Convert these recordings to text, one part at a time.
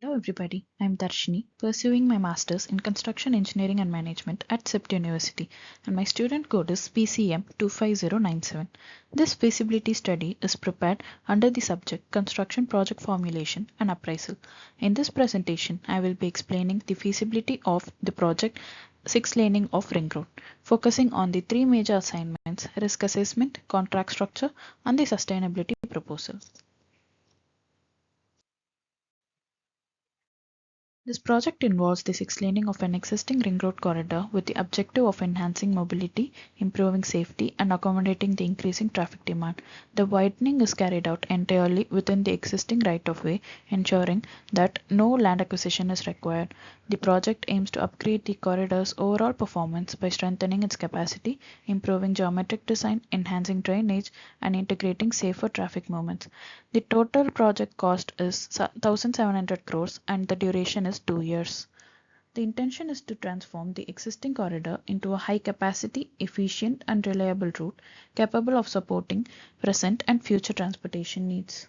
Hello everybody, I'm Darshini, pursuing my Masters in Construction Engineering and Management at CEPT University, and my student code is PCM 25097. This feasibility study is prepared under the subject Construction Project Formulation and Appraisal. In this presentation, I will be explaining the feasibility of the project 6 laning of ring road, focusing on the three major assignments: risk assessment, contract structure, and the sustainability proposal. This project involves the six-laning of an existing ring road corridor with the objective of enhancing mobility, improving safety, and accommodating the increasing traffic demand. The widening is carried out entirely within the existing right-of-way, ensuring that no land acquisition is required. The project aims to upgrade the corridor's overall performance by strengthening its capacity, improving geometric design, enhancing drainage, and integrating safer traffic movements. The total project cost is 1,700 crores and the duration is 2 years. The intention is to transform the existing corridor into a high capacity, efficient, and reliable route capable of supporting present and future transportation needs.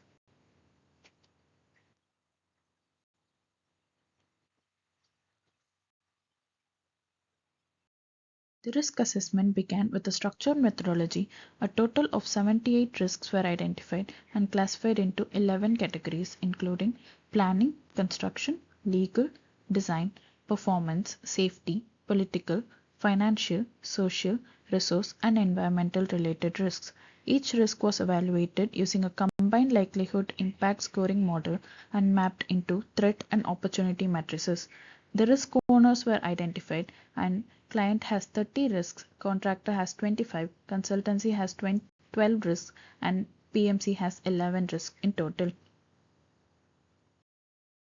The risk assessment began with a structured methodology. A total of 78 risks were identified and classified into 11 categories, including planning, construction, legal, design, performance, safety, political, financial, social, resource, and environmental related risks. Each risk was evaluated using a combined likelihood impact scoring model and mapped into threat and opportunity matrices. The risk owners were identified, and client has 30 risks, contractor has 25, consultancy has 12 risks, and PMC has 11 risks in total.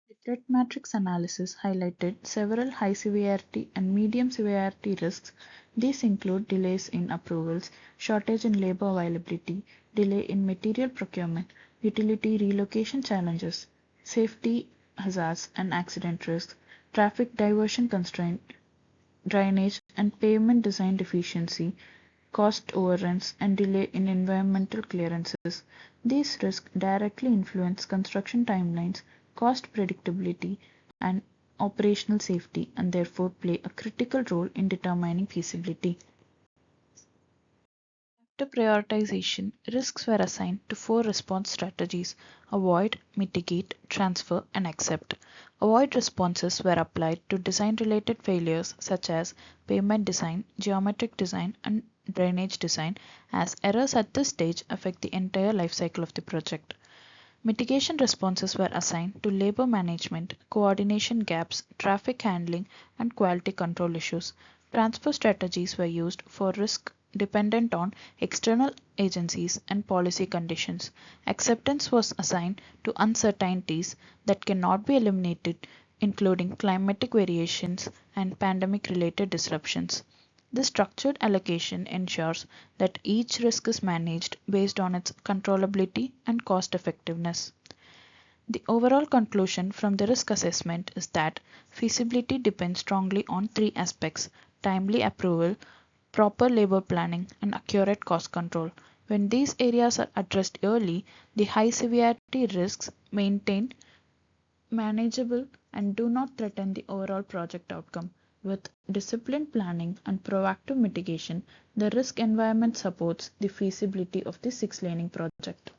The threat matrix analysis highlighted several high severity and medium severity risks. These include delays in approvals, shortage in labor availability, delay in material procurement, utility relocation challenges, safety hazards and accident risks, traffic diversion constraint, drainage and pavement design deficiency, cost overruns, and delay in environmental clearances. These risks directly influence construction timelines, cost predictability, and operational safety, and therefore play a critical role in determining feasibility. After prioritization, risks were assigned to four response strategies: avoid, mitigate, transfer, and accept. Avoid responses were applied to design related failures such as pavement design, geometric design, and drainage design, as errors at this stage affect the entire life cycle of the project. Mitigation responses were assigned to labor management, coordination gaps, traffic handling, and quality control issues. Transfer strategies were used for risk dependent on external agencies and policy conditions. Acceptance was assigned to uncertainties that cannot be eliminated, including climatic variations and pandemic related disruptions. This structured allocation ensures that each risk is managed based on its controllability and cost effectiveness. The overall conclusion from the risk assessment is that feasibility depends strongly on three aspects: timely approval, proper labor planning, and accurate cost control. When these areas are addressed early, the high severity risks maintained manageable and do not threaten the overall project outcome. With disciplined planning and proactive mitigation, the risk environment supports the feasibility of the six-laning project.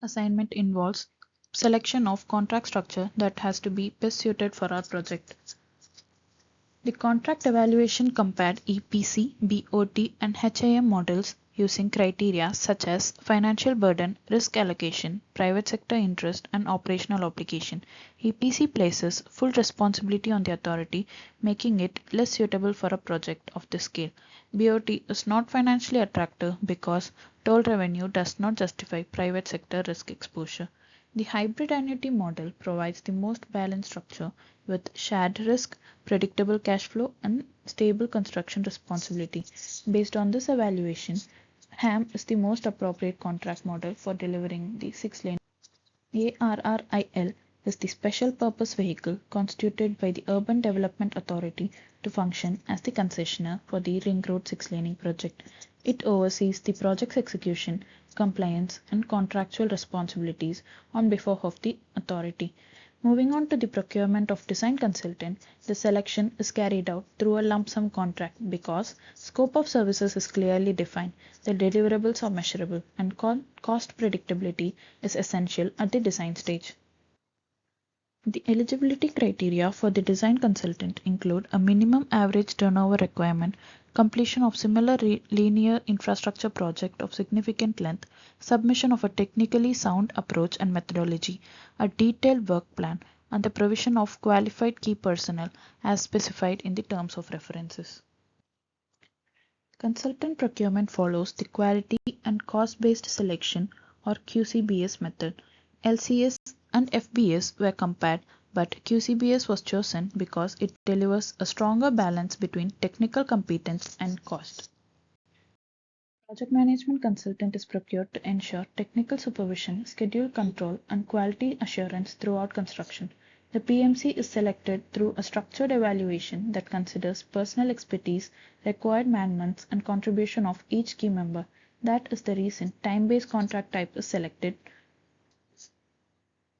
Assignment involves selection of contract structure that has to be best suited for our project. The contract evaluation compared EPC, BOT, and HIM models using criteria such as financial burden, risk allocation, private sector interest, and operational obligation. EPC places full responsibility on the authority, making it less suitable for a project of this scale. BOT is not financially attractive because toll revenue does not justify private sector risk exposure. The hybrid annuity model provides the most balanced structure with shared risk, predictable cash flow, and stable construction responsibility. Based on this evaluation, HAM is the most appropriate contract model for delivering the 6-lane. ARRIL is the special purpose vehicle constituted by the Urban Development Authority to function as the concessionaire for the Ring Road 6-laning project. It oversees the project's execution, compliance, and contractual responsibilities on behalf of the authority. Moving on to the procurement of design consultant, the selection is carried out through a lump sum contract because scope of services is clearly defined, the deliverables are measurable, and cost predictability is essential at the design stage. The eligibility criteria for the design consultant include a minimum average turnover requirement, completion of similar linear infrastructure project of significant length, submission of a technically sound approach and methodology, a detailed work plan, and the provision of qualified key personnel as specified in the terms of references. Consultant procurement follows the quality and cost-based selection or QCBS method. LCS and FBS were compared, but QCBS was chosen because it delivers a stronger balance between technical competence and cost. Project management consultant is procured to ensure technical supervision, schedule control, and quality assurance throughout construction. The PMC is selected through a structured evaluation that considers personal expertise, required man-months, and contribution of each key member. That is the reason time-based contract type is selected.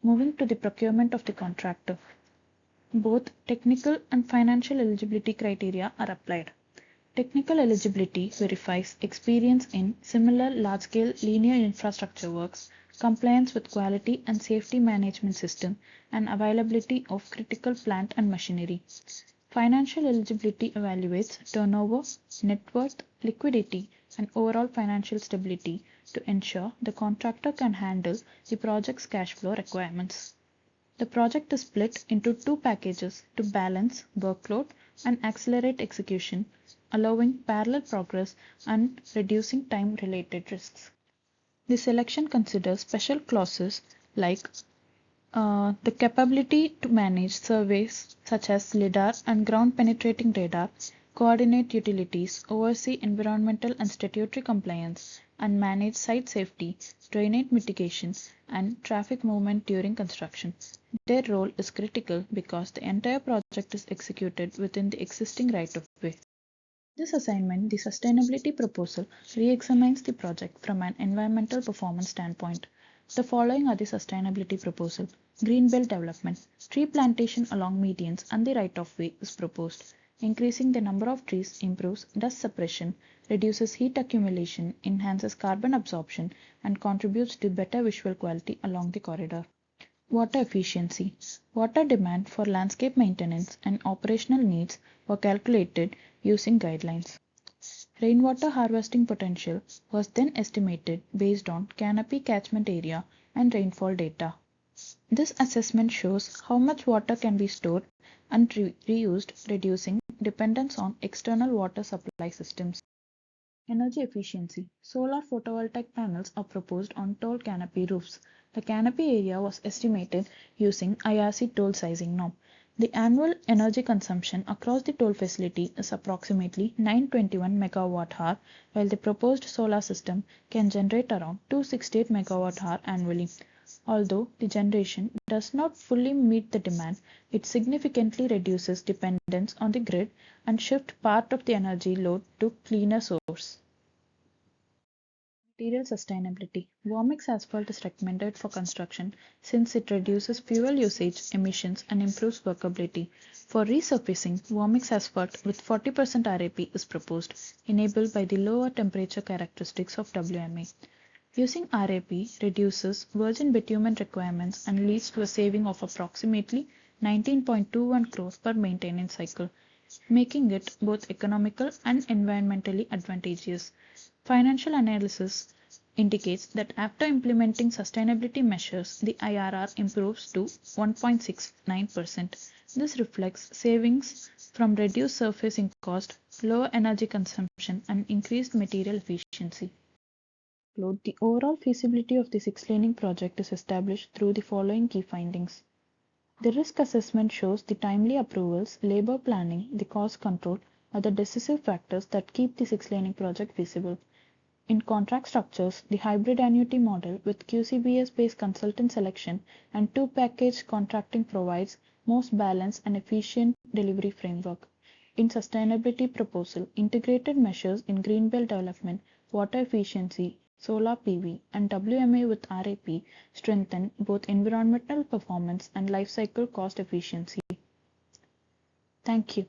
Moving to the procurement of the contractor. Both technical and financial eligibility criteria are applied. Technical eligibility verifies experience in similar large-scale linear infrastructure works, compliance with quality and safety management system, and availability of critical plant and machinery. Financial eligibility evaluates turnover, net worth, liquidity, and overall financial stability to ensure the contractor can handle the project's cash flow requirements. The project is split into two packages to balance workload and accelerate execution, allowing parallel progress and reducing time-related risks. The selection considers special clauses like the capability to manage surveys such as LIDAR and ground penetrating radar, coordinate utilities, oversee environmental and statutory compliance, and manage site safety, drainage mitigation, and traffic movement during construction. Their role is critical because the entire project is executed within the existing right-of-way. This assignment, the sustainability proposal, re-examines the project from an environmental performance standpoint. The following are the sustainability proposal. Green belt development. Tree plantation along medians and the right-of-way is proposed. Increasing the number of trees improves dust suppression, reduces heat accumulation, enhances carbon absorption, and contributes to better visual quality along the corridor. Water efficiency. Water demand for landscape maintenance and operational needs were calculated using guidelines. Rainwater harvesting potential was then estimated based on canopy catchment area and rainfall data. This assessment shows how much water can be stored and reused, reducing dependence on external water supply systems. Energy efficiency. Solar photovoltaic panels are proposed on toll canopy roofs. The canopy area was estimated using IRC toll sizing norm. The annual energy consumption across the toll facility is approximately 921 MWh, while the proposed solar system can generate around 268 MWh annually. Although the generation does not fully meet the demand, it significantly reduces dependence on the grid and shifts part of the energy load to cleaner source. Material sustainability. Warmix asphalt is recommended for construction since it reduces fuel usage, emissions, and improves workability. For resurfacing, Warmix asphalt with 40% RAP is proposed, enabled by the lower temperature characteristics of WMA. Using RAP reduces virgin bitumen requirements and leads to a saving of approximately 19.21 crores per maintenance cycle, making it both economical and environmentally advantageous. Financial analysis indicates that after implementing sustainability measures, the IRR improves to 1.69%. This reflects savings from reduced surfacing cost, lower energy consumption, and increased material efficiency. The overall feasibility of the six-laning project is established through the following key findings. The risk assessment shows the timely approvals, labor planning, the cost control are the decisive factors that keep the six-laning project feasible. In contract structures, the hybrid annuity model with QCBS-based consultant selection and two-package contracting provides most balanced and efficient delivery framework. In sustainability proposal, integrated measures in green belt development, water efficiency, solar PV, and WMA with RAP strengthen both environmental performance and life cycle cost efficiency. Thank you.